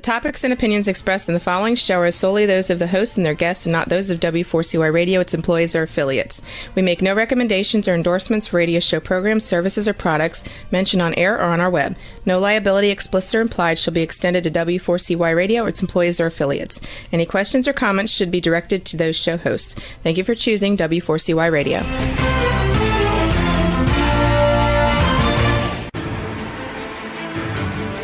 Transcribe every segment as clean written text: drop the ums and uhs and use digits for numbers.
topics and opinions expressed in the following show are solely those of the hosts and their guests and not those of W4CY Radio, its employees, or affiliates. We make no recommendations or endorsements for radio show programs, services, or products mentioned on air or on our web. No liability, explicit or implied, shall be extended to W4CY Radio or its employees or affiliates. Any questions or comments should be directed to those show hosts. Thank you for choosing W4CY Radio.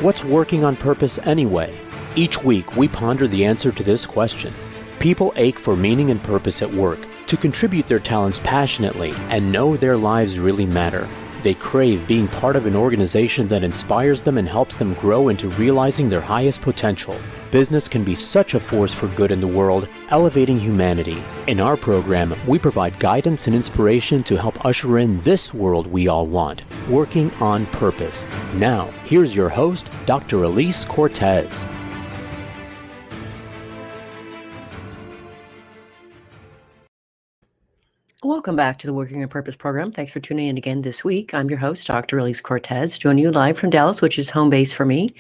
What's working on purpose anyway? Each week, we ponder the answer to this question. People ache for meaning and purpose at work, to contribute their talents passionately and know their lives really matter. They crave being part of an organization that inspires them and helps them grow into realizing their highest potential. Business can be such a force for good in the world, elevating humanity. In our program, we provide guidance and inspiration to help usher in this world we all want, working on purpose. Now, here's your host, Dr. Alise Cortez. Welcome back to the Working on Purpose program. Thanks for tuning in again this week. I'm your host, Dr. Alise Cortez, joining you live from Dallas, which is home base for me.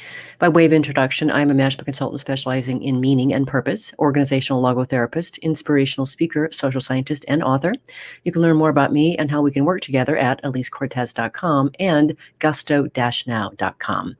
By way of introduction, I'm a management consultant specializing in meaning and purpose, organizational logotherapist, inspirational speaker, social scientist, and author. You can learn more about me and how we can work together at alisecortez.com and gusto-now.com.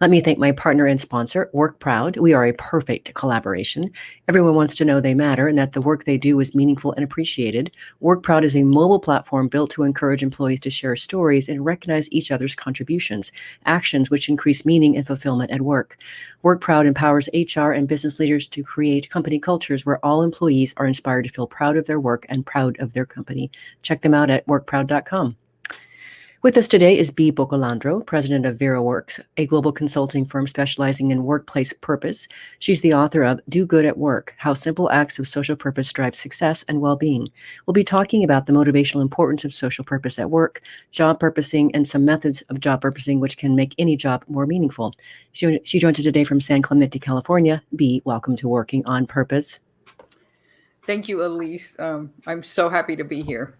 Let me thank my partner and sponsor, Work Proud. We are a perfect collaboration. Everyone wants to know they matter and that the work they do is meaningful and appreciated. Work Proud is a mobile platform built to encourage employees to share stories and recognize each other's contributions, actions which increase meaning and fulfillment at work. Work Proud empowers HR and business leaders to create company cultures where all employees are inspired to feel proud of their work and proud of their company. Check them out at workproud.com. With us today is Bea Boccalandro, president of VeraWorks, a global consulting firm specializing in workplace purpose. She's the author of Do Good at Work, How Simple Acts of Social Purpose Drive Success and Well-Being. We'll be talking about the motivational importance of social purpose at work, job purposing, and some methods of job purposing which can make any job more meaningful. She joins us today from San Clemente, California. Bea, welcome to Working on Purpose. Thank you, Alise. I'm so happy to be here.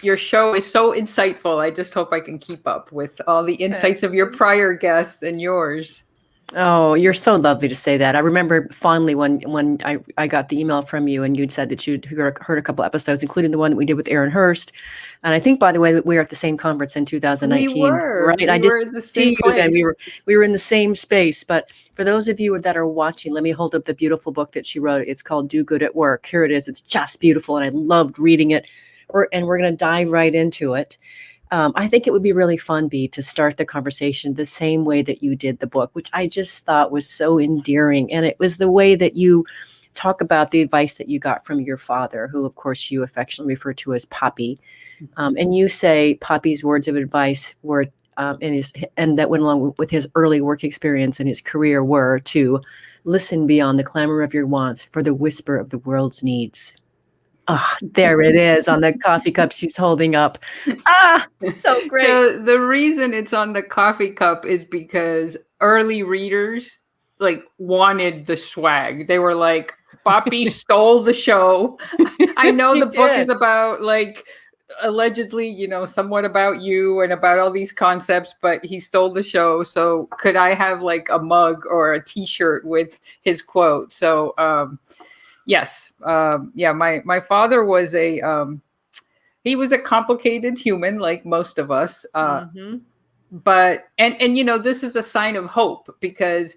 Your show is so insightful. I just hope I can keep up with all the insights of your prior guests and yours. Oh, you're so lovely to say that. I remember fondly when I got the email from you and you'd said that you'd heard a couple episodes, including the one that we did with Aaron Hurst. And I think, by the way, that we were at the same conference in 2019. We were. Right? We were in the same place. And we were in the same space. But for those of you that are watching, let me hold up the beautiful book that she wrote. It's called Do Good at Work. Here it is. It's just beautiful. And I loved reading it. And we're going to dive right into it. I think it would be really fun, Bea, to start the conversation the same way that you did the book, which I just thought was so endearing. And it was the way that you talk about the advice that you got from your father, who, of course, you affectionately refer to as Poppy. And you say Poppy's words of advice were, and that went along with his early work experience and his career, were to listen beyond the clamor of your wants for the whisper of the world's needs. Oh, there it is on the coffee cup she's holding up. So great. So the reason it's on the coffee cup is because early readers wanted the swag. They were like, Poppy stole the show. I know the book is about allegedly, somewhat about you and about all these concepts, but he stole the show. So could I have a mug or a t-shirt with his quote? So, yes. My father was he was a complicated human like most of us. But this is a sign of hope because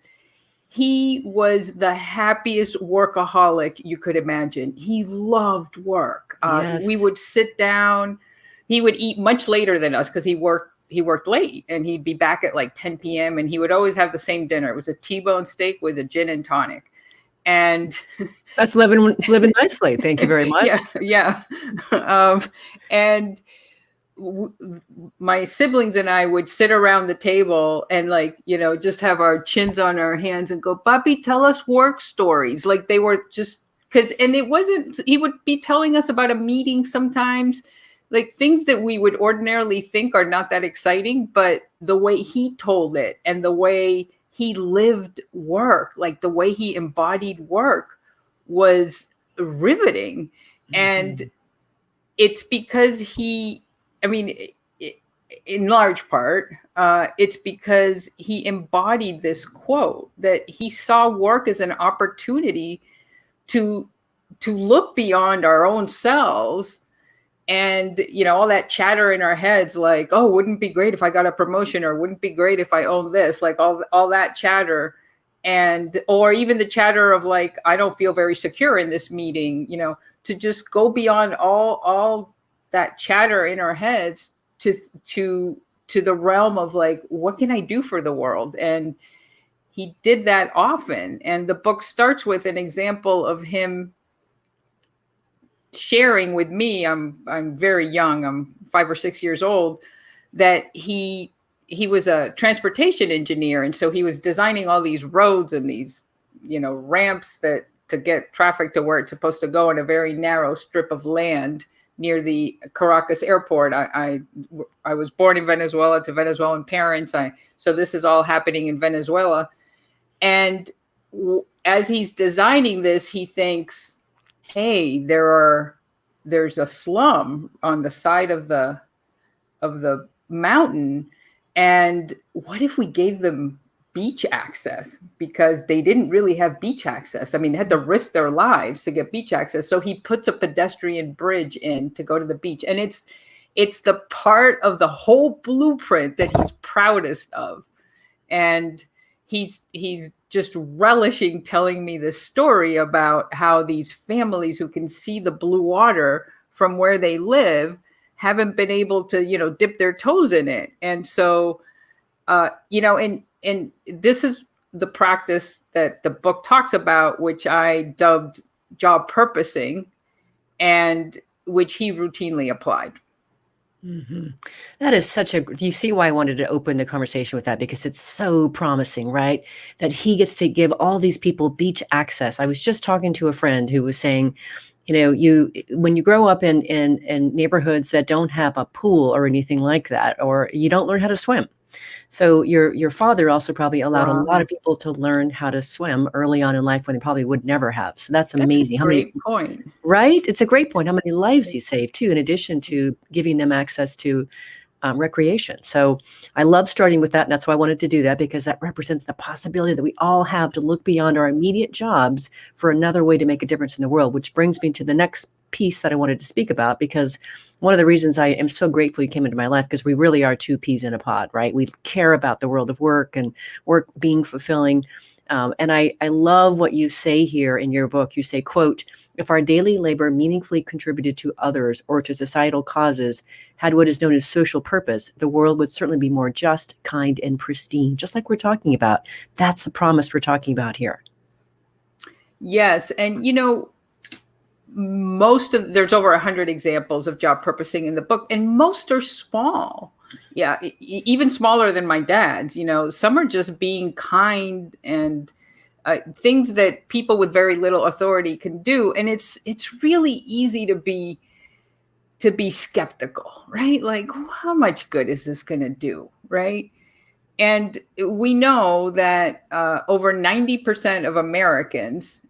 he was the happiest workaholic you could imagine. He loved work. Yes. We would sit down. He would eat much later than us because he worked late and he'd be back at 10 p.m. and he would always have the same dinner. It was a T-bone steak with a gin and tonic. And that's living nicely. Thank you very much. Yeah. My siblings and I would sit around the table and just have our chins on our hands and go, Bobby, tell us work stories. They were just he would be telling us about a meeting sometimes, things that we would ordinarily think are not that exciting, but the way he told it and the way he lived work, the way he embodied work was riveting. Mm-hmm. And it's because in large part, it's because he embodied this quote that he saw work as an opportunity to look beyond our own selves. And, all that chatter in our heads, like, oh, wouldn't it be great if I got a promotion, or wouldn't it be great if I owned this, like all that chatter. And, or even the chatter of like, I don't feel very secure in this meeting, to just go beyond all that chatter in our heads to the realm of like, what can I do for the world? And he did that often. And the book starts with an example of him sharing with me. I'm very young. I'm 5 or 6 years old. That he was a transportation engineer, and so he was designing all these roads and these, ramps that to get traffic to where it's supposed to go in a very narrow strip of land near the Caracas airport. I was born in Venezuela to Venezuelan parents. So this is all happening in Venezuela, and as he's designing this, he thinks, hey, there's a slum on the side of the mountain, and what if we gave them beach access? Because they didn't really have beach access. I mean, they had to risk their lives to get beach access. So he puts a pedestrian bridge in to go to the beach, and it's the part of the whole blueprint that he's proudest of. And he's just relishing telling me this story about how these families who can see the blue water from where they live haven't been able to, dip their toes in it. And so, and this is the practice that the book talks about, which I dubbed job purposing, and which he routinely applied. Mm-hmm. That is you see why I wanted to open the conversation with that, because it's so promising, right? That he gets to give all these people beach access. I was just talking to a friend who was saying, when you grow up in neighborhoods that don't have a pool or anything like that, or you don't learn how to swim. So your father also probably allowed a lot of people to learn how to swim early on in life when they probably would never have. So that's amazing. That's a great point. Right? It's a great point. How many lives he saved too, in addition to giving them access to recreation. So I love starting with that. And that's why I wanted to do that, because that represents the possibility that we all have to look beyond our immediate jobs for another way to make a difference in the world, which brings me to the next piece that I wanted to speak about, because one of the reasons I am so grateful you came into my life, because we really are two peas in a pod, right? We care about the world of work and work being fulfilling. And I love what you say here in your book. You say, quote, if our daily labor meaningfully contributed to others or to societal causes, had what is known as social purpose, the world would certainly be more just, kind, and pristine, just like we're talking about. That's the promise we're talking about here. Yes. And, there's over 100 examples of job purposing in the book, and most are small. Yeah, even smaller than my dad's. Some are just being kind and things that people with very little authority can do. And it's really easy to be skeptical, right? Like, how much good is this going to do, right? And we know that over 90% of Americans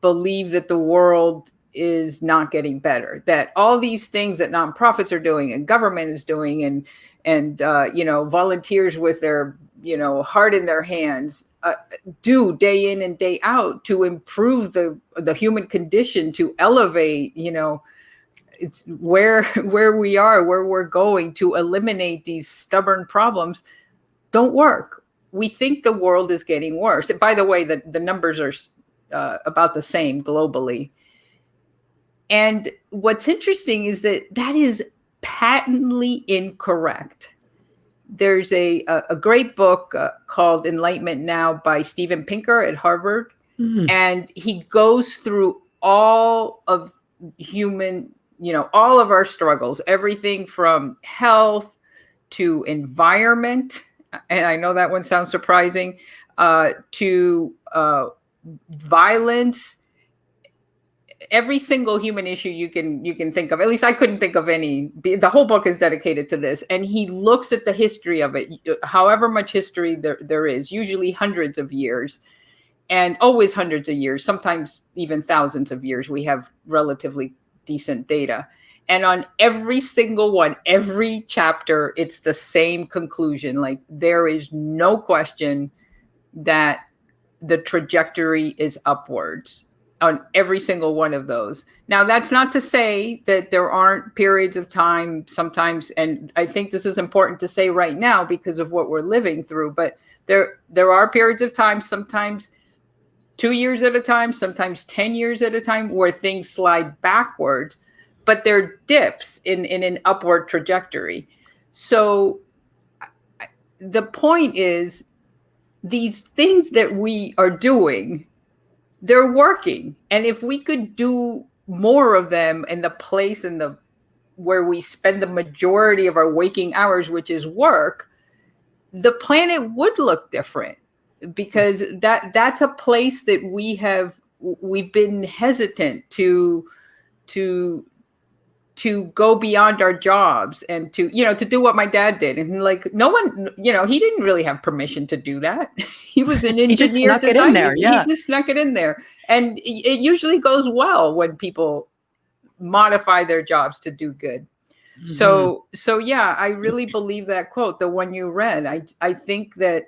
believe that the world is not getting better, that all these things that nonprofits are doing and government is doing and volunteers with their, heart in their hands do day in and day out to improve the human condition, to elevate, it's where we are, where we're going, to eliminate these stubborn problems, don't work. We think the world is getting worse. And by the way, the numbers are about the same globally. And what's interesting is that is patently incorrect. There's a great book called Enlightenment Now by Steven Pinker at Harvard. Mm-hmm. And he goes through all of human, all of our struggles, everything from health to environment. And I know that one sounds surprising, to violence. Every single human issue you can think of. At least I couldn't think of any. The whole book is dedicated to this. And he looks at the history of it, however much history there is, usually hundreds of years, and always hundreds of years, sometimes even thousands of years. We have relatively decent data. And on every single one, every chapter, it's the same conclusion. Like, there is no question that the trajectory is upwards on every single one of those. Now, that's not to say that there aren't periods of time sometimes, and I think this is important to say right now because of what we're living through, but there are periods of time, sometimes 2 years at a time, sometimes 10 years at a time, where things slide backwards, but they're dips in an upward trajectory. So the point is, these things that we are doing, they're working. And if we could do more of them in the place where we spend the majority of our waking hours, which is work, the planet would look different, because that's a place that we've been hesitant to go beyond our jobs and to do what my dad did. And like, no one, he didn't really have permission to do that. He was an engineer. He just snuck it in there. Yeah. He just snuck it in there. And it usually goes well when people modify their jobs to do good. Mm-hmm. So yeah, I really believe that quote, the one you read. I think that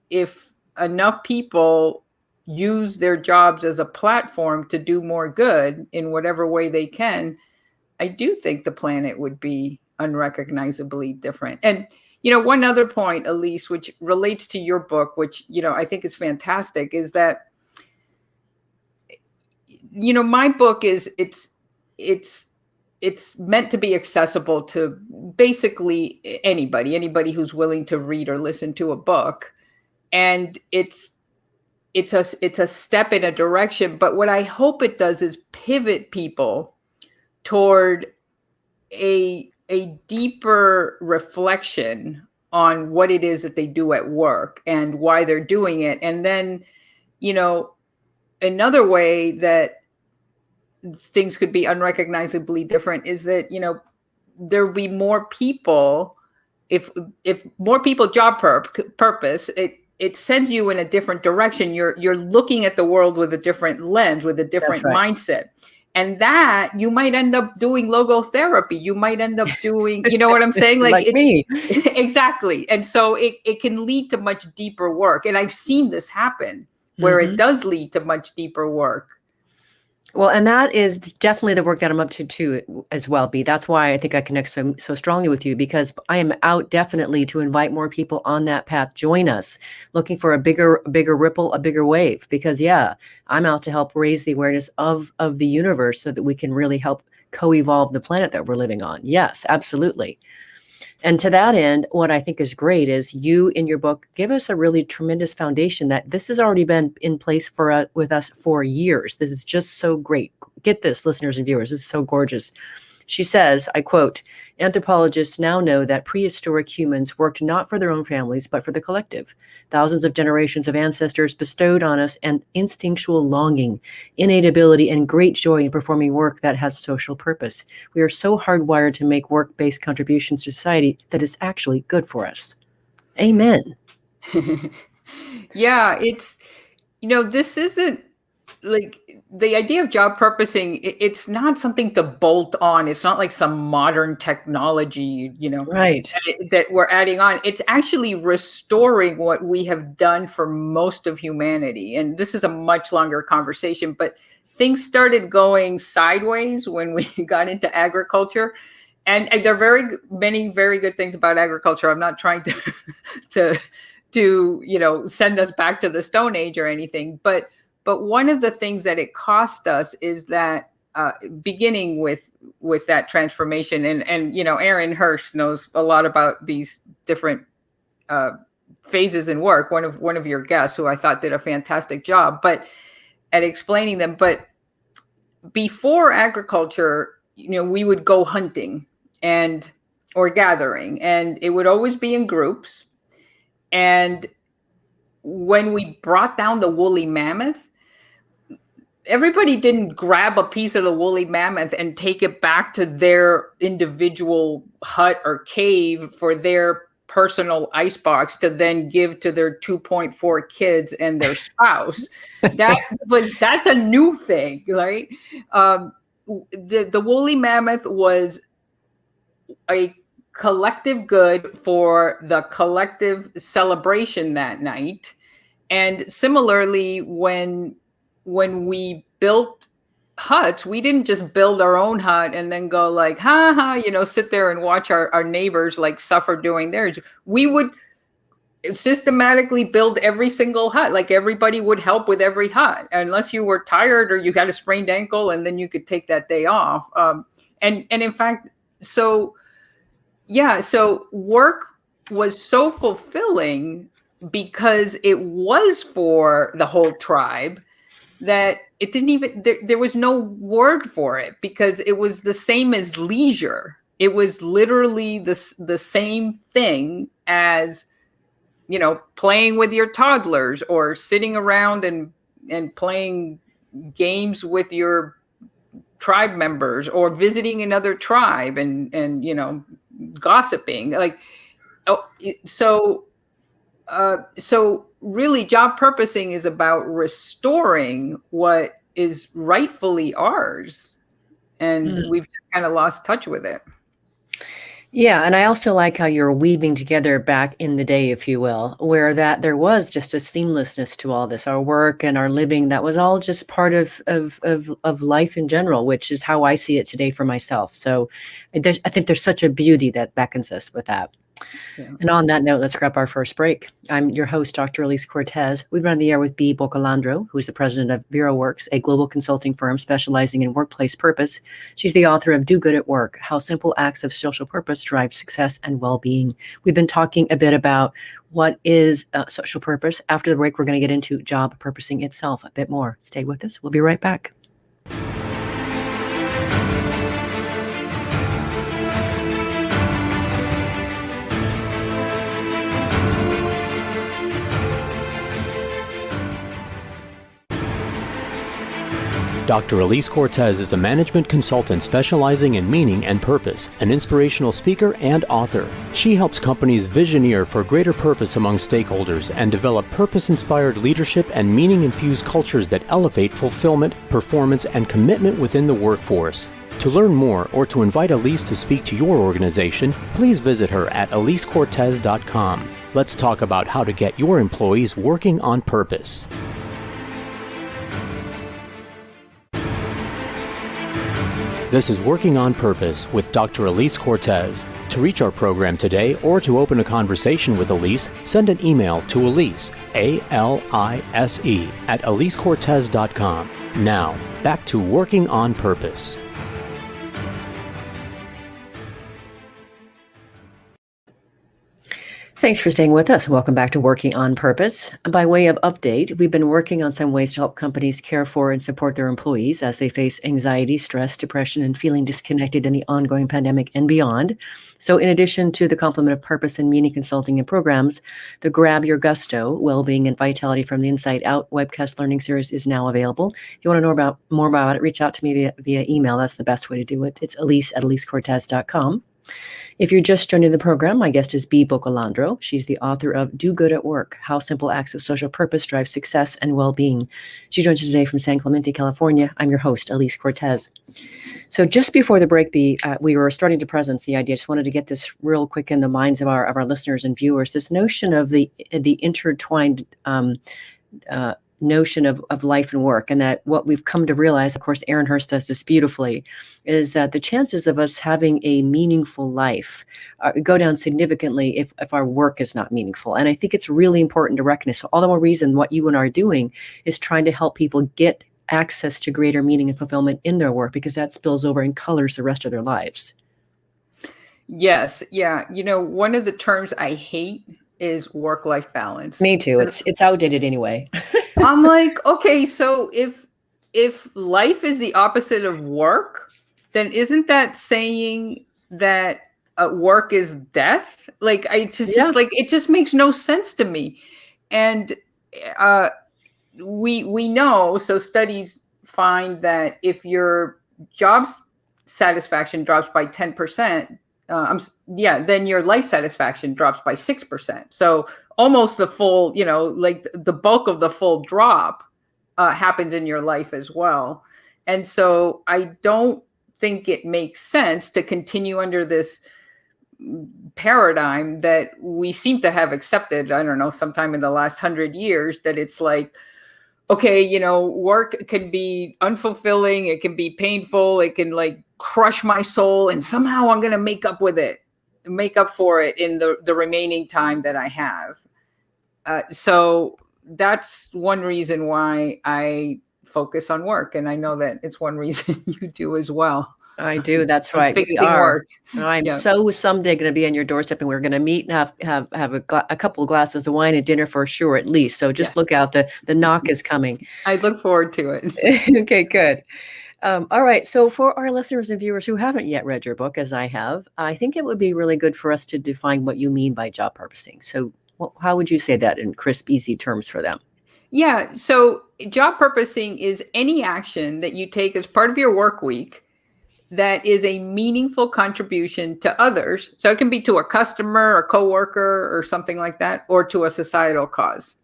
if enough people use their jobs as a platform to do more good in whatever way they can, I do think the planet would be unrecognizably different. And, one other point, Alise, which relates to your book, which, I think is fantastic, is that, my book it's meant to be accessible to basically anybody who's willing to read or listen to a book. And it's a step in a direction. But what I hope it does is pivot people toward a deeper reflection on what it is that they do at work and why they're doing it. And then, another way that things could be unrecognizably different is that, there'll be more people. If more people job purpose, it sends you in a different direction. You're looking at the world with a different lens, with a different mindset. And that you might end up doing logotherapy. You might end up doing, you know what I'm saying? Like me. Exactly. And so it can lead to much deeper work. And I've seen this happen where it does lead to much deeper work. Well, and that is definitely the work that I'm up to too, as well, Bea. That's why I think I connect so strongly with you, because I am out definitely to invite more people on that path. Join us, looking for a bigger ripple, a bigger wave. Because I'm out to help raise the awareness of the universe so that we can really help co-evolve the planet that we're living on. Yes, absolutely. And to that end, what I think is great is you in your book give us a really tremendous foundation that this has already been in place with us for years. This is just so great. Get this, listeners and viewers. This is so gorgeous. She says, I quote, "Anthropologists now know that prehistoric humans worked not for their own families, but for the collective. Thousands of generations of ancestors bestowed on us an instinctual longing, innate ability, and great joy in performing work that has social purpose. We are so hardwired to make work-based contributions to society that it's actually good for us." Amen. Yeah, it's, this isn't like the idea of job purposing. It's not something to bolt on. It's not like some modern technology, right, that we're adding on. It's actually restoring what we have done for most of humanity. And this is a much longer conversation, but things started going sideways when we got into agriculture. And there are many very good things about agriculture. I'm not trying to send us back to the Stone Age or anything, but one of the things that it cost us is that beginning with that transformation, and Aaron Hirsch knows a lot about these different phases in work. One of your guests, who I thought did a fantastic job, but at explaining them. But before agriculture, we would go hunting or gathering, and it would always be in groups. And when we brought down the woolly mammoth, everybody didn't grab a piece of the woolly mammoth and take it back to their individual hut or cave for their personal icebox to then give to their 2.4 kids and their spouse. That's a new thing, right? the woolly mammoth was a collective good for the collective celebration that night. And similarly, when we built huts, we didn't just build our own hut and then go like, ha ha, sit there and watch our neighbors like suffer doing theirs. We would systematically build every single hut. Like everybody would help with every hut, unless you were tired or you had a sprained ankle, and then you could take that day off. And in fact, so work was so fulfilling because it was for the whole tribe that it didn't even, there was no word for it, because it was the same as leisure. It was literally the same thing as, playing with your toddlers or sitting around and playing games with your tribe members, or visiting another tribe and gossiping. So really job purposing is about restoring what is rightfully ours. And we've kind of lost touch with it. Yeah, and I also like how you're weaving together back in the day, if you will, where that there was just a seamlessness to all this, our work and our living, that was all just part of life in general, which is how I see it today for myself. So I think there's such a beauty that beckons us with that. Yeah. And on that note, let's grab our first break. I'm your host, Dr. Alise Cortez. We've been on the air with Bea Boccalandro, who is the president of VeroWorks, a global consulting firm specializing in workplace purpose. She's the author of Do Good at Work, How Simple Acts of Social Purpose Drive Success and Well-Being. We've been talking a bit about what is social purpose. After the break, we're going to get into job purposing itself a bit more. Stay with us. We'll be right back. Dr. Alise Cortez is a management consultant specializing in meaning and purpose, an inspirational speaker and author. She helps companies visioneer for greater purpose among stakeholders and develop purpose-inspired leadership and meaning-infused cultures that elevate fulfillment, performance, and commitment within the workforce. To learn more or to invite Alise to speak to your organization, please visit her at alisecortez.com. Let's talk about how to get your employees working on purpose. This is Working on Purpose with Dr. Alise Cortez. To reach our program today or to open a conversation with Alise, send an email to Alise, A-L-I-S-E, at alisecortez.com. Now, back to Working on Purpose. Thanks for staying with us. Welcome back to Working on Purpose. By way of update, we've been working on some ways to help companies care for and support their employees as they face anxiety, stress, depression, and feeling disconnected in the ongoing pandemic and beyond. So in addition to the complement of purpose and meaning consulting and programs, the Grab Your Gusto, Wellbeing and Vitality from the Inside Out webcast learning series is now available. If you want to know more about it, reach out to me via email. That's the best way to do it. It's Alise at alisecortez.com. If you're just joining the program, my guest is Bea Boccalandro. She's the author of Do Good at Work, How Simple Acts of Social Purpose Drive Success and Well-Being. She joins us today from San Clemente, California. I'm your host, Alise Cortez. So just before the break, Bea, we were starting to present the idea. I just wanted to get this real quick in the minds of our listeners and viewers. This notion of the intertwined notion of life and work, and that what we've come to realize, of course, Aaron Hurst does this beautifully, is that the chances of us having a meaningful life go down significantly if our work is not meaningful. And I think it's really important to recognize. So all the more reason what you and I are doing is trying to help people get access to greater meaning and fulfillment in their work, because that spills over and colors the rest of their lives. Yes. Yeah. One of the terms I hate is work-life balance. Me too. It's outdated anyway. I'm like, okay, so if life is the opposite of work, then isn't that saying that work is death? Like, it just makes no sense to me. And we know, so studies find that if your job satisfaction drops by 10%, then your life satisfaction drops by 6%. So almost the full, like the bulk of the full drop happens in your life as well. And so I don't think it makes sense to continue under this paradigm that we seem to have accepted, I don't know, sometime in the last 100 years, that it's like, okay, work can be unfulfilling, it can be painful, it can like crush my soul, and somehow I'm going to make up for it in the remaining time that I have. So that's one reason why I focus on work. And I know that it's one reason you do as well. I do. That's right. We Fixing are. work. I'm so someday going to be on your doorstep, and we're going to meet and have a couple of glasses of wine and dinner for sure, at least. So just look out. The knock is coming. I look forward to it. Okay, good. All right. So for our listeners and viewers who haven't yet read your book, as I have, I think it would be really good for us to define what you mean by job purposing. So how would you say that in crisp, easy terms for them? Yeah. So job purposing is any action that you take as part of your work week that is a meaningful contribution to others. So it can be to a customer, a coworker, or something like that, or to a societal cause.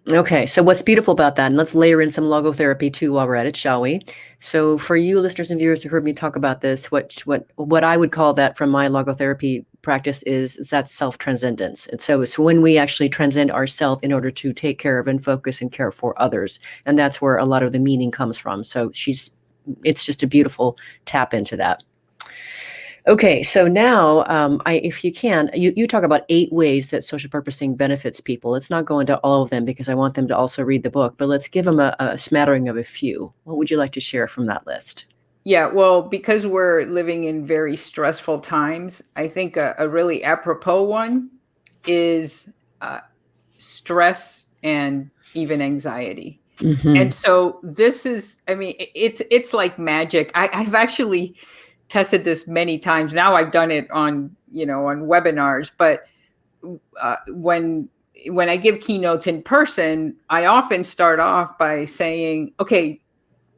Okay, so what's beautiful about that, and let's layer in some logotherapy too while we're at it, shall we? So for you listeners and viewers who heard me talk about this, what I would call that from my logotherapy practice is that self-transcendence. And so it's when we actually transcend ourselves in order to take care of and focus and care for others. And that's where a lot of the meaning comes from. So it's just a beautiful tap into that. Okay, so now, if you can, you talk about 8 ways that social purposing benefits people. Let's not go into all of them because I want them to also read the book, but let's give them a smattering of a few. What would you like to share from that list? Yeah, well, because we're living in very stressful times, I think a really apropos one is stress and even anxiety. Mm-hmm. And so this is, I mean, it's like magic. I've actually tested this many times. Now I've done it on webinars, but when I give keynotes in person, I often start off by saying, okay,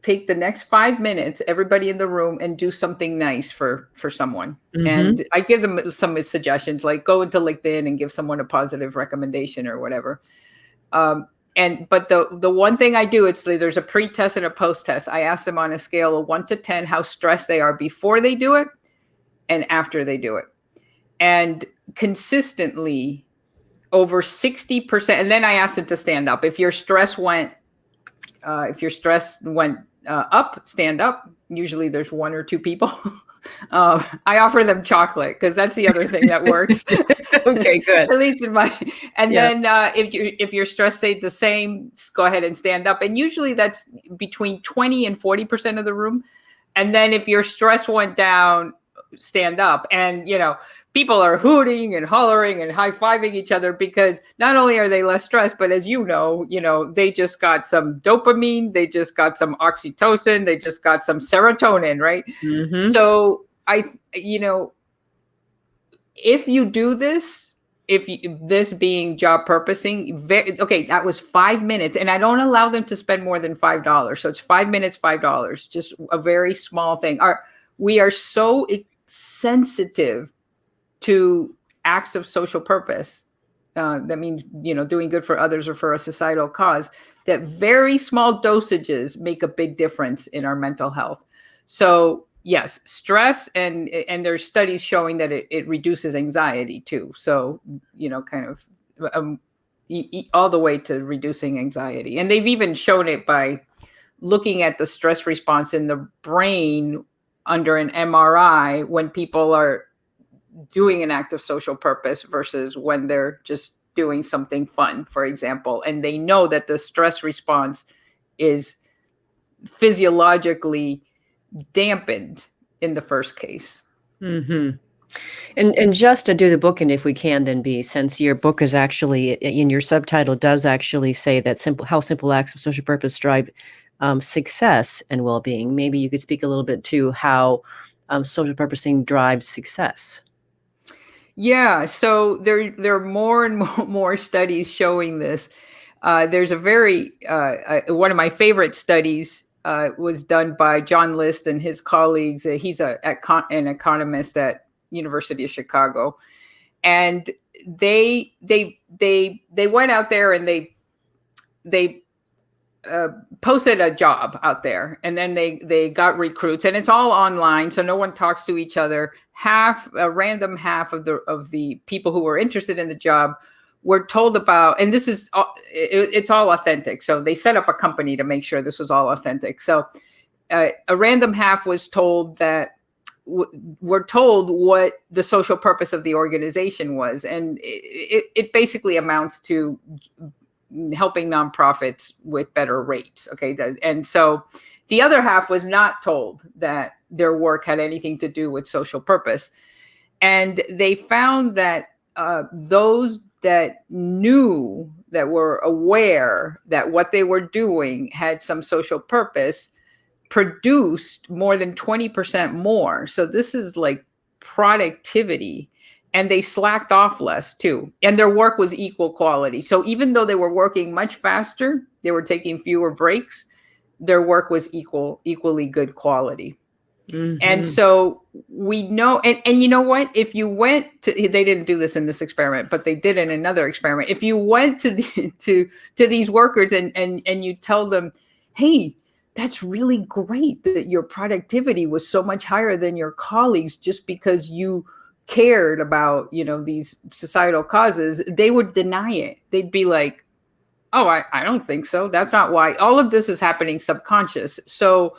take the next 5 minutes, everybody in the room, and do something nice for someone. Mm-hmm. And I give them some suggestions, like go into LinkedIn and give someone a positive recommendation or whatever. But the one thing I do, there's a pre-test and a post-test. I ask them on a scale of 1 to 10 how stressed they are before they do it and after they do it. And consistently over 60%, and then I ask them to stand up. If your stress went up, stand up. Usually there's 1 or 2 people. I offer them chocolate because that's the other thing that works. Okay, good. At least in my. And then if your stress stayed the same, go ahead and stand up. And usually that's between 20 and 40% of the room. And then if your stress went down, stand up. And people are hooting and hollering and high-fiving each other because not only are they less stressed, but as they just got some dopamine, they just got some oxytocin, they just got some serotonin, right? Mm-hmm. So if you do this, this being job purposing, that was 5 minutes, and I don't allow them to spend more than $5. So it's 5 minutes, $5, just a very small thing. We are so sensitive to acts of social purpose. That means, doing good for others or for a societal cause, that very small dosages make a big difference in our mental health. So yes, stress, and there's studies showing that it reduces anxiety too. So, kind of all the way to reducing anxiety. And they've even shown it by looking at the stress response in the brain under an MRI when people are doing an act of social purpose versus when they're just doing something fun, for example. And they know that the stress response is physiologically dampened in the first case. Mm-hmm. And just to do the book, and if we can, then Bea, since your book is actually in your subtitle does actually say that how simple acts of social purpose drive success and well-being. Maybe you could speak a little bit to how social purposing drives success. Yeah, so there are more and more studies showing this. There's a very one of my favorite studies was done by John List and his colleagues. He's an economist at University of Chicago, and they went out there and they posted a job out there, and then they got recruits, and it's all online, so no one talks to each other. A random half of the people who were interested in the job were told about, and this is it's all authentic. So they set up a company to make sure this was all authentic. So a random half was told that were told what the social purpose of the organization was, and it basically amounts to helping nonprofits with better rates. Okay. And so the other half was not told that their work had anything to do with social purpose. And they found that those that knew, that were aware that what they were doing had some social purpose, produced more than 20% more. So this is like productivity. And they slacked off less too. And their work was equal quality. So even though they were working much faster, they were taking fewer breaks, their work was equally good quality. Mm-hmm. And so we know, and you know what, if you went to, they didn't do this in this experiment, but they did in another experiment. If you went to these workers and you tell them, hey, that's really great that your productivity was so much higher than your colleagues just because you cared about, these societal causes, they would deny it. They'd be like, oh, I don't think so. That's not why. All of this is happening subconscious. So,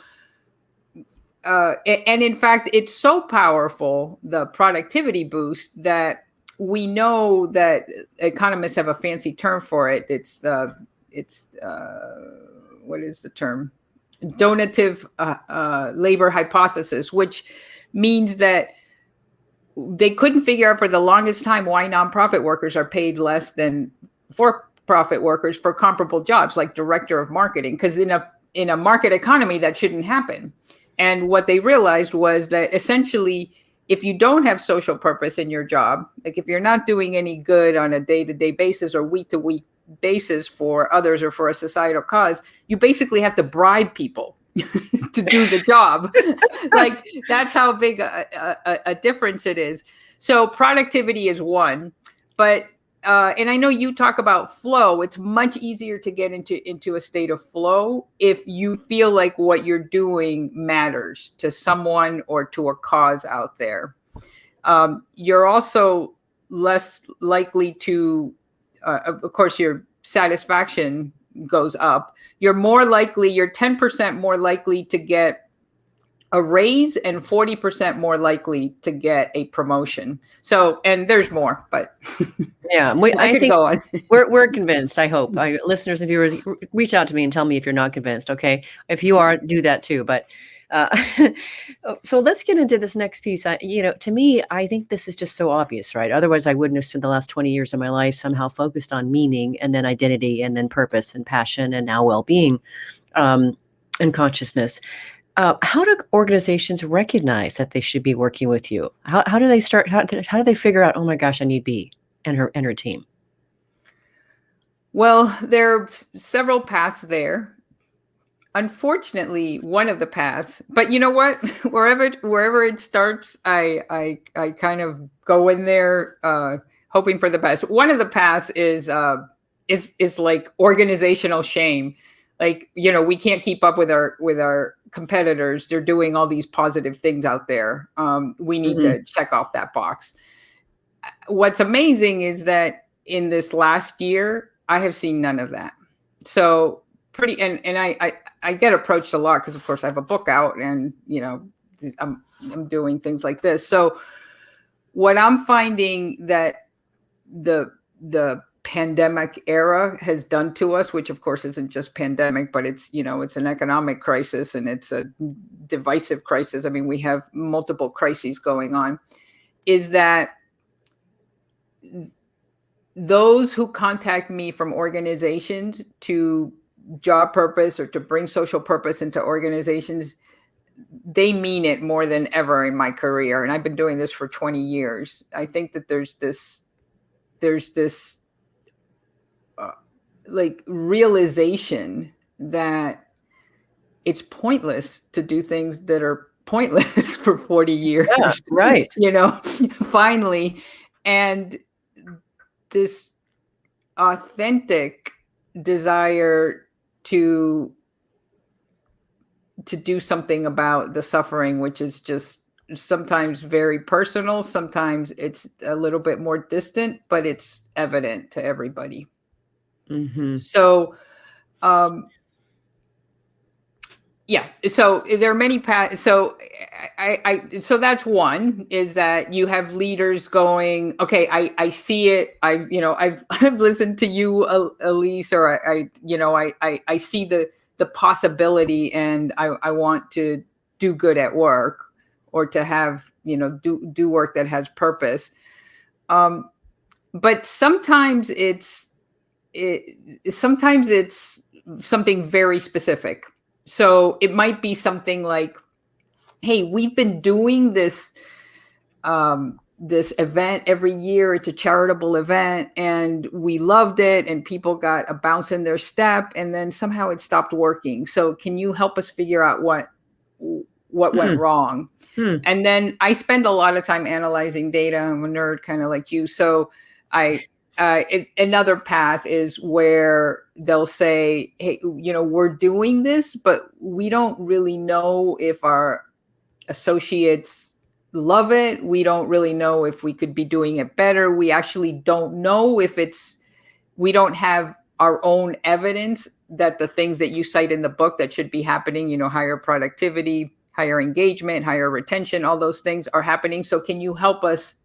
and in fact, it's so powerful, the productivity boost, that we know that economists have a fancy term for it. It's what is the term? Donative labor hypothesis, which means that they couldn't figure out for the longest time why nonprofit workers are paid less than for-profit workers for comparable jobs, like director of marketing, because in a market economy that shouldn't happen. And what they realized was that essentially, if you don't have social purpose in your job, like if you're not doing any good on a day-to-day basis or week-to-week basis for others or for a societal cause, you basically have to bribe people to do the job. Like that's how big a difference it is. So productivity is one, but and I know you talk about flow. It's much easier to get into a state of flow if you feel like what you're doing matters to someone or to a cause out there. You're also less likely to, of course, your satisfaction goes up. You're 10% more likely to get a raise and 40% more likely to get a promotion. So, and there's more, but yeah, I think go on. we're convinced. I hope listeners and viewers reach out to me and tell me if you're not convinced. Okay, if you are, do that too. But so let's get into this next piece. To me, I think this is just so obvious, right? Otherwise, I wouldn't have spent the last 20 years of my life somehow focused on meaning and then identity and then purpose and passion and now well-being and consciousness. How do organizations recognize that they should be working with you? How do they start? How do they figure out, oh my gosh, I need Bea and her team? Well, there are several paths there. Unfortunately, one of the paths, but you know what? Wherever it starts, I kind of go in there hoping for the best. One of the paths is like organizational shame. Like, we can't keep up with our competitors. They're doing all these positive things out there. We need to check off that box. What's amazing is that in this last year, I have seen none of that. So and I get approached a lot because, of course, I have a book out and, I'm doing things like this. So what I'm finding that the pandemic era has done to us, which of course isn't just pandemic, but it's, it's an economic crisis and it's a divisive crisis. I mean, we have multiple crises going on, is that those who contact me from organizations to job purpose or to bring social purpose into organizations, they mean it more than ever in my career. And I've been doing this for 20 years. I think that there's this like realization that it's pointless to do things that are pointless for 40 years. Yeah, right. Finally. And this authentic desire to do something about the suffering, which is just sometimes very personal. Sometimes it's a little bit more distant, but it's evident to everybody. Mm-hmm. So, yeah. So there are many paths. So so that's one, is that you have leaders going, okay, I see it. I've listened to you, Alise, or I see the possibility, and I want to do good at work, or to have, do work that has purpose. But sometimes it's something very specific. So it might be something like, hey, we've been doing this this event every year. It's a charitable event, and we loved it, and people got a bounce in their step, and then somehow it stopped working. So can you help us figure out what went wrong? And then I spend a lot of time analyzing data. I'm a nerd, kind of like you. So another path is where they'll say, hey, we're doing this, but we don't really know if our associates love it. We don't really know if we could be doing it better. We actually don't know if we don't have our own evidence that the things that you cite in the book that should be happening, higher productivity, higher engagement, higher retention, all those things are happening. So can you help us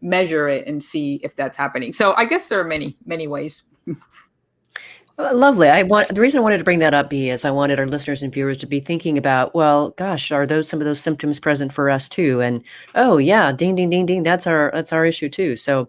measure it and see if that's happening? So I guess there are many, many ways. Lovely. The reason I wanted to bring that up, Bea, is I wanted our listeners and viewers to be thinking about, well, gosh, are some of those symptoms present for us too? And oh yeah, ding, ding, ding, ding. That's our issue too. So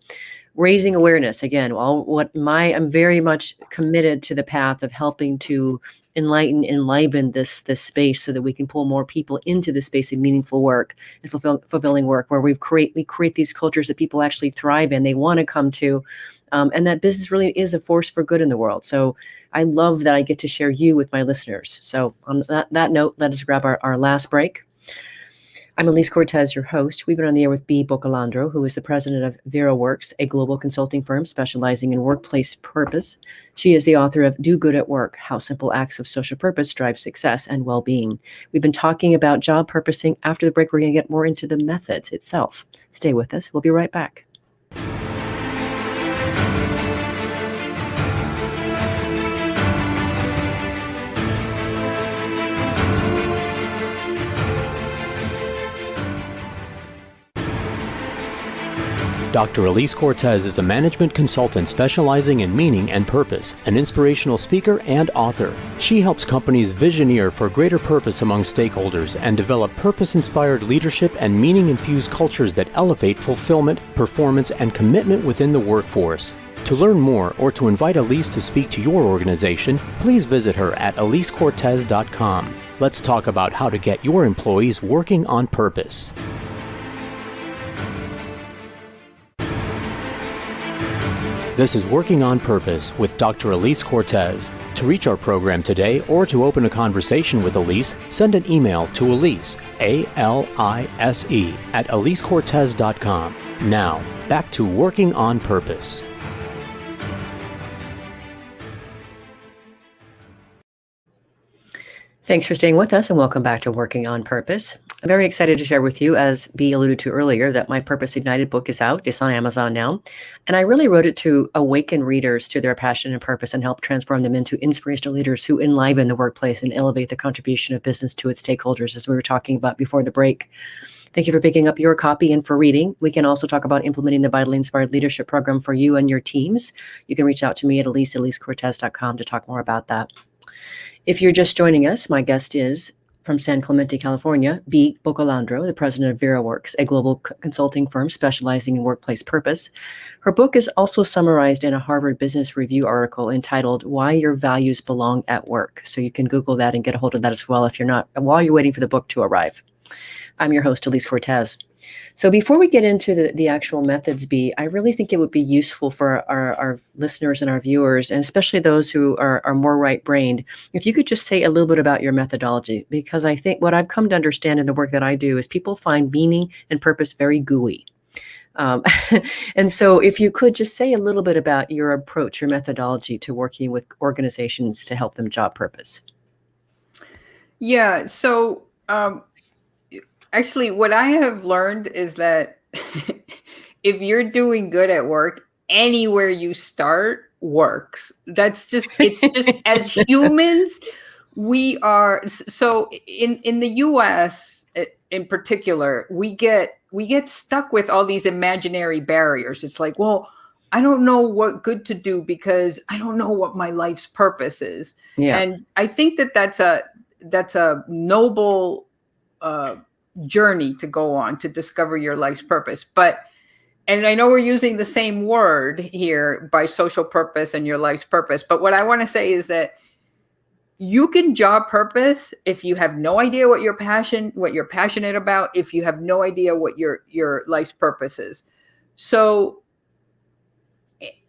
raising awareness again. I'm very much committed to the path of helping to enliven this space, so that we can pull more people into the space of meaningful work and fulfilling work, where we create these cultures that people actually thrive in, they want to come to, and that business really is a force for good in the world. So I love that I get to share you with my listeners. So on that note, let us grab our last break. I'm Alise Cortez, your host. We've been on the air with Bea Boccalandro, who is the president of VeraWorks, a global consulting firm specializing in workplace purpose. She is the author of Do Good at Work: How Simple Acts of Social Purpose Drive Success and Well-Being. We've been talking about job purposing. After the break, we're going to get more into the methods itself. Stay with us. We'll be right back. Dr. Alise Cortez is a management consultant specializing in meaning and purpose, an inspirational speaker and author. She helps companies visioneer for greater purpose among stakeholders and develop purpose-inspired leadership and meaning-infused cultures that elevate fulfillment, performance, and commitment within the workforce. To learn more or to invite Alise to speak to your organization, please visit her at alisecortez.com. Let's talk about how to get your employees working on purpose. This is Working on Purpose with Dr. Alise Cortez. To reach our program today or to open a conversation with Alise, send an email to Alise, A-L-I-S-E, at alisecortez.com. Now, back to Working on Purpose. Thanks for staying with us, and welcome back to Working on Purpose. I'm very excited to share with you, as Bea alluded to earlier, that my Purpose Ignited book is out. It's on Amazon now. And I really wrote it to awaken readers to their passion and purpose and help transform them into inspirational leaders who enliven the workplace and elevate the contribution of business to its stakeholders, as we were talking about before the break. Thank you for picking up your copy and for reading. We can also talk about implementing the Vitally Inspired Leadership Program for you and your teams. You can reach out to me at alisecortez.com to talk more about that. If you're just joining us, my guest is from San Clemente, California, Bea Boccalandro, the president of VeraWorks, a global consulting firm specializing in workplace purpose. Her book is also summarized in a Harvard Business Review article entitled Why Your Values Belong at Work. So you can Google that and get a hold of that as well while you're waiting for the book to arrive. I'm your host, Alise Cortez. So before we get into the actual methods, Bea, I really think it would be useful for our listeners and our viewers, and especially those who are more right-brained, if you could just say a little bit about your methodology, because I think what I've come to understand in the work that I do is people find meaning and purpose very gooey. Um, and so if you could just say a little bit about your approach, your methodology to working with organizations to help them job purpose. Yeah. So actually, what I have learned is that if you're doing good at work, anywhere you start works. It's just as humans, we are so in the US in particular, we get stuck with all these imaginary barriers. It's like, well, I don't know what good to do because I don't know what my life's purpose is. Yeah. And I think that that's a noble journey to go on to discover your life's purpose. And I know we're using the same word here by social purpose and your life's purpose. But what I want to say is that you can job purpose if you have no idea what you're passionate about, if you have no idea what your life's purpose is. So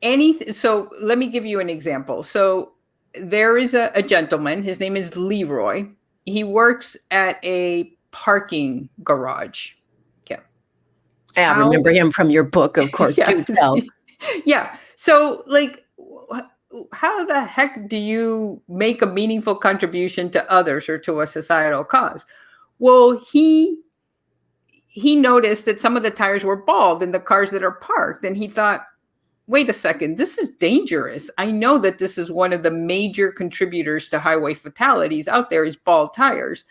let me give you an example. So there is a gentleman, his name is Leroy. He works at a parking garage. I remember him from your book, of course, yeah. Do Tell. Yeah. So, like, how the heck do you make a meaningful contribution to others or to a societal cause? Well, he noticed that some of the tires were bald in the cars that are parked, and he thought, wait a second, this is dangerous. I know that this is one of the major contributors to highway fatalities out there is bald tires.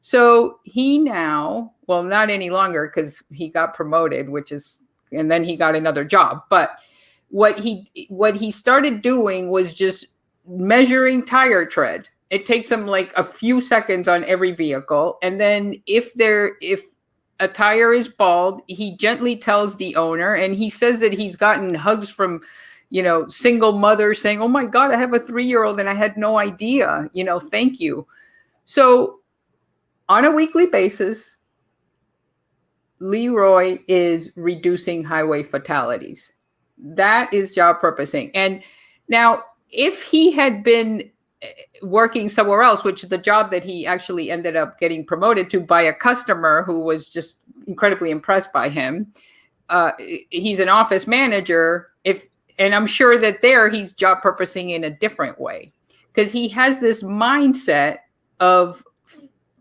So he now, well, not any longer because he got promoted, and then he got another job. But what he started doing was just measuring tire tread. It takes him like a few seconds on every vehicle. And then if a tire is bald, he gently tells the owner, and he says that he's gotten hugs from, single mothers saying, oh my God, I have a 3-year-old and I had no idea, thank you. So on a weekly basis, Leroy is reducing highway fatalities. That is job purposing. And now, if he had been working somewhere else, which is the job that he actually ended up getting promoted to by a customer who was just incredibly impressed by him, he's an office manager. And I'm sure that there he's job purposing in a different way, because he has this mindset of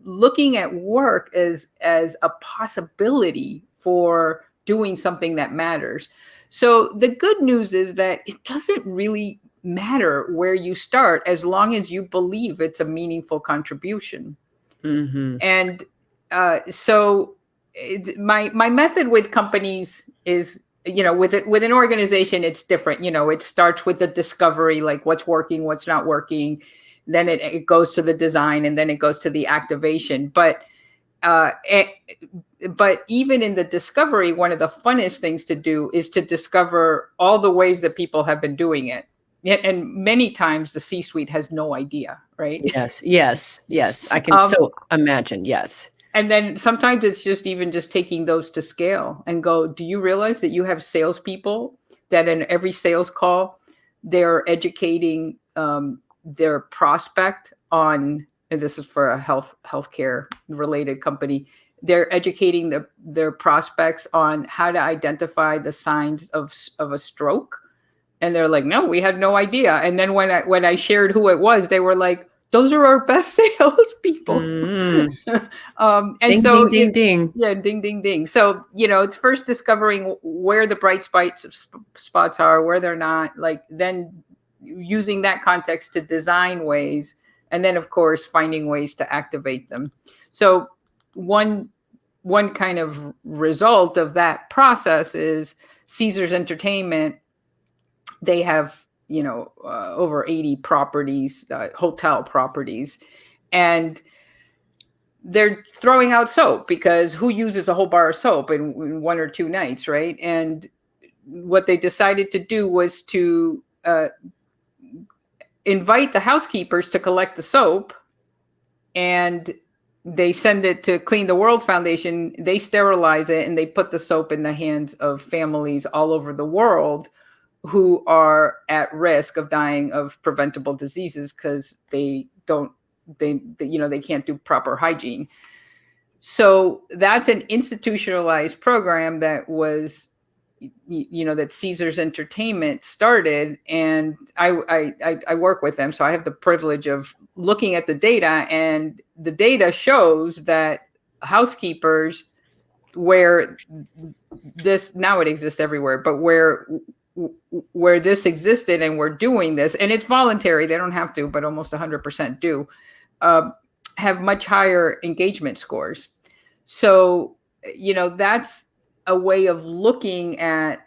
looking at work as a possibility for doing something that matters. So the good news is that it doesn't really matter where you start as long as you believe it's a meaningful contribution. Mm-hmm. And so my method with companies is, with an organization, it's different. It starts with the discovery, like what's working, what's not working. Then it goes to the design, and then it goes to the activation. But even in the discovery, one of the funnest things to do is to discover all the ways that people have been doing it. And many times the C-suite has no idea, right? Yes. I can so imagine, yes. And then sometimes it's just taking those to scale and go, do you realize that you have salespeople that in every sales call, they're educating their prospect on, and this is for a healthcare related company, they're educating their prospects on how to identify the signs of a stroke. And they're like, no, we had no idea. And then when I shared who it was, they were like, those are our best salespeople. Mm. And ding, so, ding, ding. Yeah, ding, ding, ding. So, it's first discovering where the bright spots are, where they're not, like then using that context to design ways, and then of course finding ways to activate them. So one kind of result of that process is Caesars Entertainment. They have over 80 properties, hotel properties, and they're throwing out soap because who uses a whole bar of soap in 1 or 2 nights, right? And what they decided to do was to invite the housekeepers to collect the soap, and they send it to Clean the World Foundation. They sterilize it, and they put the soap in the hands of families all over the world who are at risk of dying of preventable diseases because they can't do proper hygiene. So that's an institutionalized program that was that Caesars Entertainment started, and I work with them, so I have the privilege of looking at the data, and the data shows that housekeepers, where this, now it exists everywhere, but where this existed and we're doing this, and it's voluntary, they don't have to, but almost 100% do, have much higher engagement scores. So, that's a way of looking at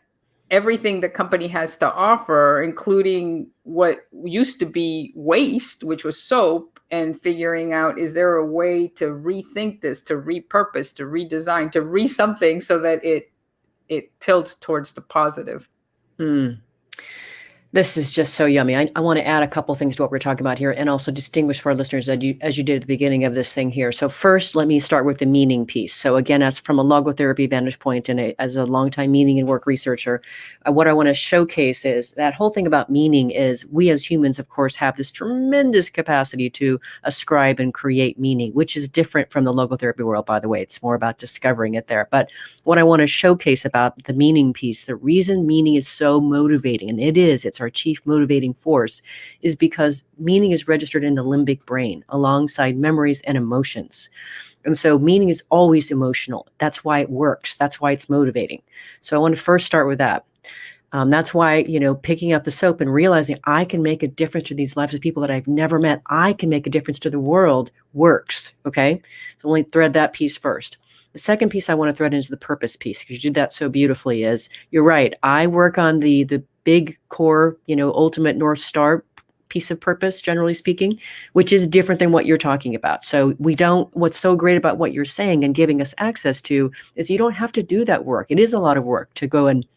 everything the company has to offer, including what used to be waste, which was soap, and figuring out, is there a way to rethink this, to repurpose, to redesign, to something so that it tilts towards the positive. This is just so yummy. I want to add a couple things to what we're talking about here, and also distinguish for our listeners as you did at the beginning of this thing here. So first, let me start with the meaning piece. So again, as from a logotherapy vantage point and as a longtime meaning and work researcher, what I want to showcase is that whole thing about meaning is we as humans, of course, have this tremendous capacity to ascribe and create meaning, which is different from the logotherapy world, by the way. It's more about discovering it there. But what I want to showcase about the meaning piece, the reason meaning is so motivating, and it's our chief motivating force, is because meaning is registered in the limbic brain alongside memories and emotions. And so meaning is always emotional. That's why it works. That's why it's motivating. So I want to first start with that. That's why, picking up the soap and realizing I can make a difference to these lives of people that I've never met, I can make a difference to the world, works. Okay. So let me thread that piece first. The second piece I want to thread is the purpose piece, because you did that so beautifully. Is you're right. I work on the big core, ultimate North Star piece of purpose, generally speaking, which is different than what you're talking about. So what's so great about what you're saying and giving us access to is you don't have to do that work. It is a lot of work to go and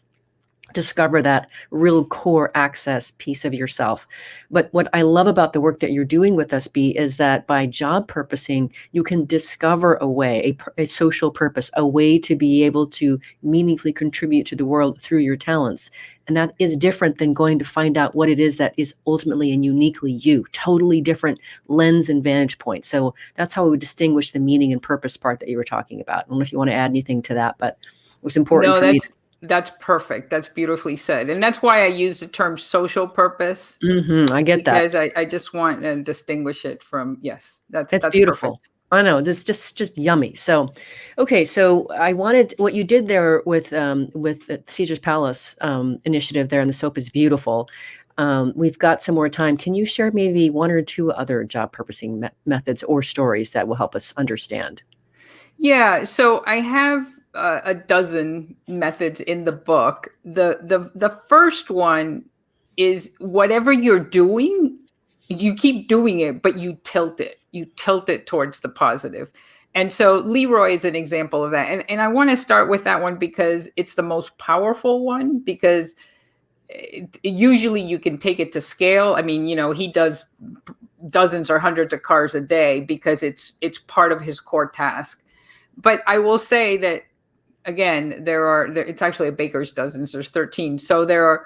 discover that real core access piece of yourself. But what I love about the work that you're doing with us, Bea, is that by job purposing, you can discover a way, a social purpose, a way to be able to meaningfully contribute to the world through your talents. And that is different than going to find out what it is that is ultimately and uniquely you, totally different lens and vantage point. So that's how we would distinguish the meaning and purpose part that you were talking about. I don't know if you want to add anything to that, but it was important for me. That's perfect. That's beautifully said. And that's why I use the term social purpose. I get that. Because I just want to distinguish it from, yes, that's beautiful. Perfect. I know, this is just yummy. So, okay. So I wanted, what you did there with the Caesar's Palace initiative there, and the soap is beautiful. We've got some more time. Can you share maybe one or two other job purposing methods or stories that will help us understand? Yeah. So I have a dozen methods in the book. The first one is, whatever you're doing, you keep doing it, but you tilt it towards the positive. And so Leroy is an example of that. And I want to start with that one because it's the most powerful one, because usually you can take it to scale. I mean, he does dozens or hundreds of cars a day because it's part of his core task. But I will say that, again, it's actually a baker's dozens. There's 13. So there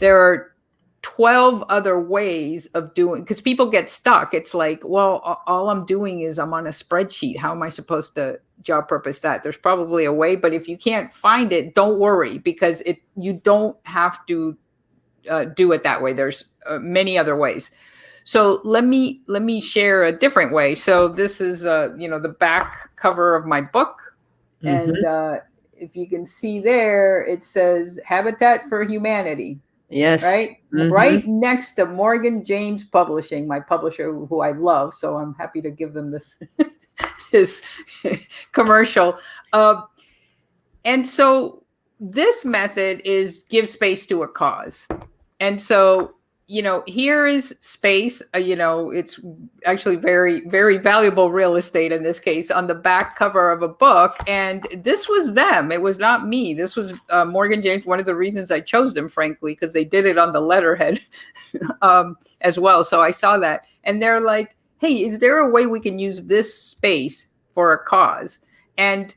are 12 other ways of doing, because people get stuck. It's like, well, all I'm doing is I'm on a spreadsheet. How am I supposed to job purpose that? There's probably a way, but if you can't find it, don't worry, because you don't have to do it that way. There's many other ways. So let me share a different way. So this is the back cover of my book. Mm-hmm. And if you can see there, it says Habitat for Humanity. Yes. Right? Mm-hmm. Right next to Morgan James Publishing, my publisher, who I love. So I'm happy to give them this commercial. And so this method is give space to a cause. And so, here is space. It's actually very, very valuable real estate in this case on the back cover of a book. And this was them. It was not me. This was Morgan James. One of the reasons I chose them, frankly, because they did it on the letterhead as well. So I saw that. And they're like, hey, is there a way we can use this space for a cause? And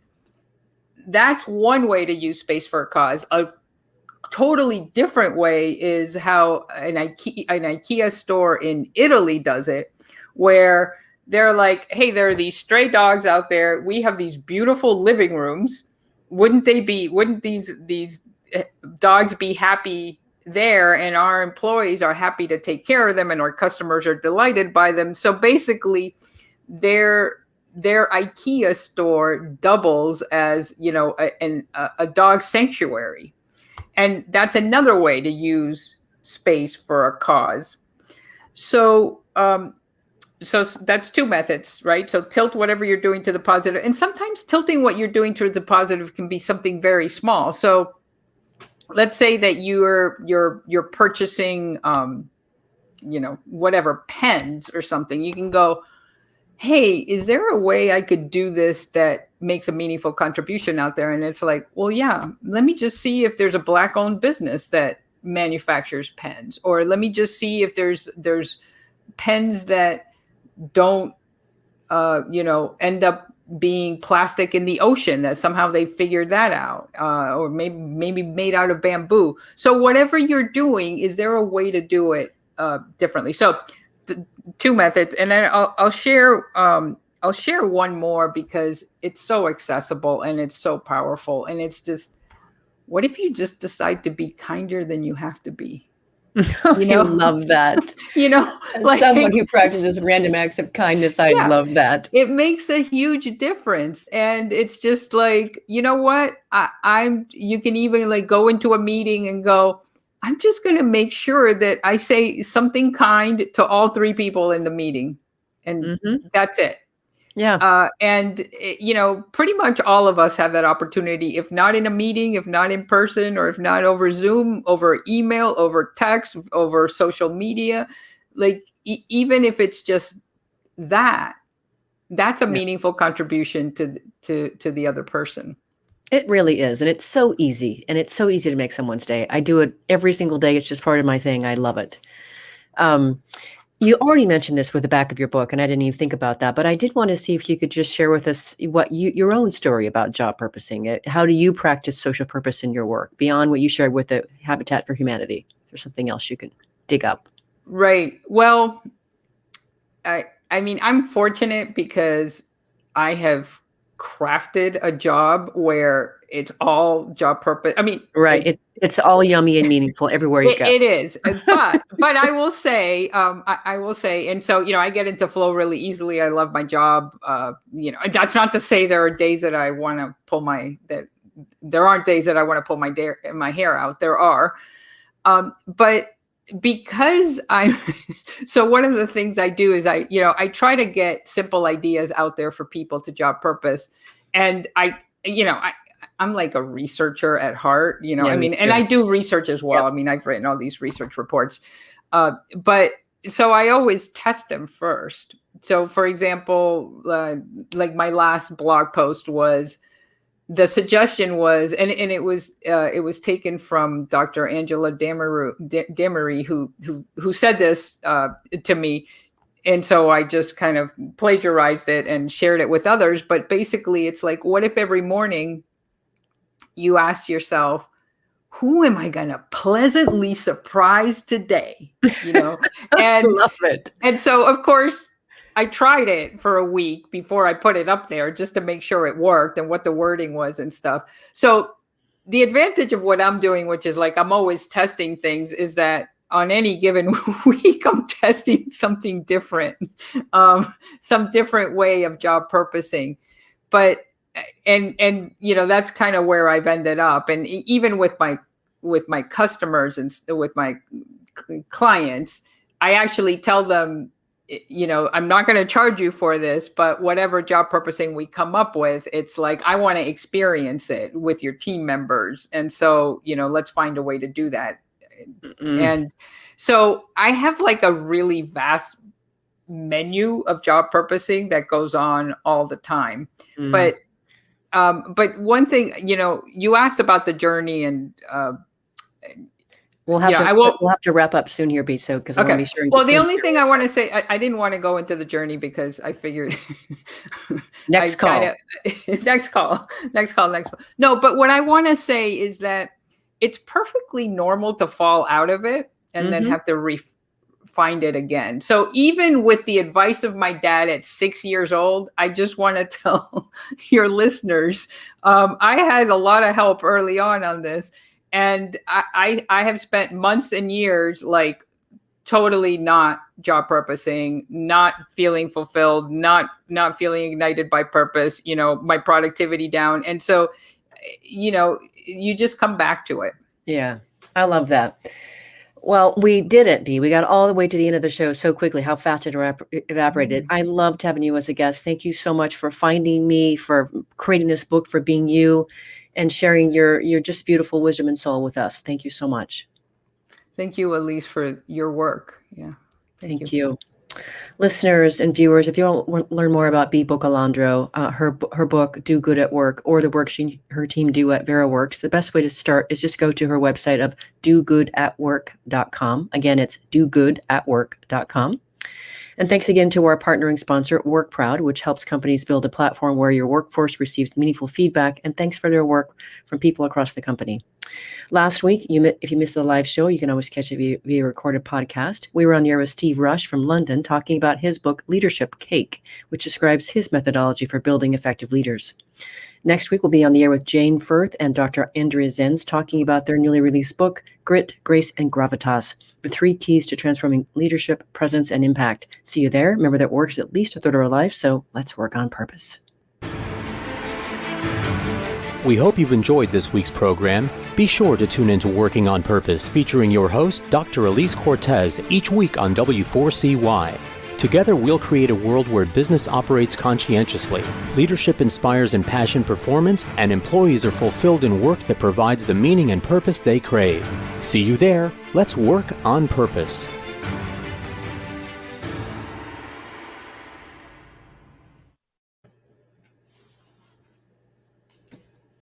that's one way to use space for a cause. A totally different way is how an IKEA store in Italy does it, where they're like, hey, there are these stray dogs out there. We have these beautiful living rooms. Wouldn't these dogs be happy there, and our employees are happy to take care of them, and our customers are delighted by them. So basically, their IKEA store doubles as, you know, a dog sanctuary. And that's another way to use space for a cause. So so that's two methods, right? So tilt whatever you're doing to the positive. And sometimes tilting what you're doing to the positive can be something very small. So let's say that you're purchasing you know, whatever, pens or something. You can go, hey, is there a way I could do this that makes a meaningful contribution out there? And it's like, well, yeah, let me just see if there's a Black-owned business that manufactures pens, or let me just see if there's pens that don't, you know, end up being plastic in the ocean, that somehow they figured that out, or maybe made out of bamboo. So whatever you're doing, is there a way to do it differently? So two methods, and then I'll share one more because it's so accessible and it's so powerful, and it's just, what if you just decide to be kinder than you have to be? You know, I love that. You know, like, someone who practices random acts of kindness, I love that. It makes a huge difference, and it's just like, you know what? You can even like go into a meeting and go, I'm just going to make sure that I say something kind to all three people in the meeting, and that's it. Yeah. And, you know, pretty much all of us have that opportunity, if not in a meeting, if not in person, or if not over Zoom, over email, over text, over social media. Like, even if it's just that's a meaningful contribution to the other person. It really is. And it's so easy. And it's so easy to make someone's day. I do it every single day. It's just part of my thing. I love it. You already mentioned this with the back of your book, and I didn't even think about that, but I did want to see if you could just share with us what your own story about job purposing. How do you practice social purpose in your work beyond what you shared with the Habitat for Humanity? There's something else you could dig up. Right. Well, I mean, I'm fortunate because I have crafted a job where it's all job purpose. I mean, right. It's all yummy and meaningful everywhere you go. It is. But I will say, and so, you know, I get into flow really easily. I love my job. You know, that's not to say there are days that I want to there aren't days that I want to pull my hair out. There are. But because so one of the things I do is I try to get simple ideas out there for people to job purpose. And I'm like a researcher at heart, you know, and I do research as well. Yep. I mean, I've written all these research reports, but so I always test them first. So for example, like my last blog post the suggestion was, and it was taken from Dr. Angela Damery, who said this to me. And so I just kind of plagiarized it and shared it with others. But basically it's like, what if every morning you ask yourself, who am I going to pleasantly surprise today? You know, and I love it. And so, of course, I tried it for a week before I put it up there just to make sure it worked and what the wording was and stuff. So the advantage of what I'm doing, which is like I'm always testing things, is that on any given week, I'm testing something different, some different way of job purposing. But and you know, that's kind of where I've ended up. And even with my customers and with my clients, I actually tell them, you know, I'm not going to charge you for this, but whatever job purposing we come up with, it's like, I want to experience it with your team members. And so, you know, let's find a way to do that. And so I have like a really vast menu of job purposing that goes on all the time. But one thing, you know, you asked about the journey, and we'll have to wrap up soon here, Bea, so because I want to be sure. Well, the only thing I want to say, I didn't want to go into the journey because I figured next call. No, but what I want to say is that it's perfectly normal to fall out of it and then have to find it again. So even with the advice of my dad at 6 years old, I just want to tell your listeners, I had a lot of help early on this. And I have spent months and years like totally not job purposing, not feeling fulfilled, not feeling ignited by purpose, my productivity down. And so, you just come back to it. Yeah, I love that. Well, we did it, Bea. We got all the way to the end of the show so quickly, how fast it evaporated. I loved having you as a guest. Thank you so much for finding me, for creating this book, for being you, and sharing your just beautiful wisdom and soul with us. Thank you so much. Thank you, Alise, for your work. Yeah. Thank you. Listeners and viewers, if you want to learn more about Bea Boccalandro, her book, Do Good at Work, or the work her team do at VeraWorks, the best way to start is just go to her website of dogoodatwork.com. Again, it's dogoodatwork.com. And thanks again to our partnering sponsor, WorkProud, which helps companies build a platform where your workforce receives meaningful feedback. And thanks for their work from people across the company. Last week, if you missed the live show, you can always catch it via recorded podcast. We were on the air with Steve Rush from London talking about his book, Leadership Cake, which describes his methodology for building effective leaders. Next week, we'll be on the air with Jane Firth and Dr. Andrea Zenz talking about their newly released book, Grit, Grace, and Gravitas, the 3 keys to transforming leadership, presence, and impact. See you there. Remember that work is at least a third of our life, so let's work on purpose. We hope you've enjoyed this week's program. Be sure to tune into Working on Purpose, featuring your host, Dr. Alise Cortez, each week on W4CY. Together, we'll create a world where business operates conscientiously, leadership inspires impassioned performance, and employees are fulfilled in work that provides the meaning and purpose they crave. See you there. Let's work on purpose.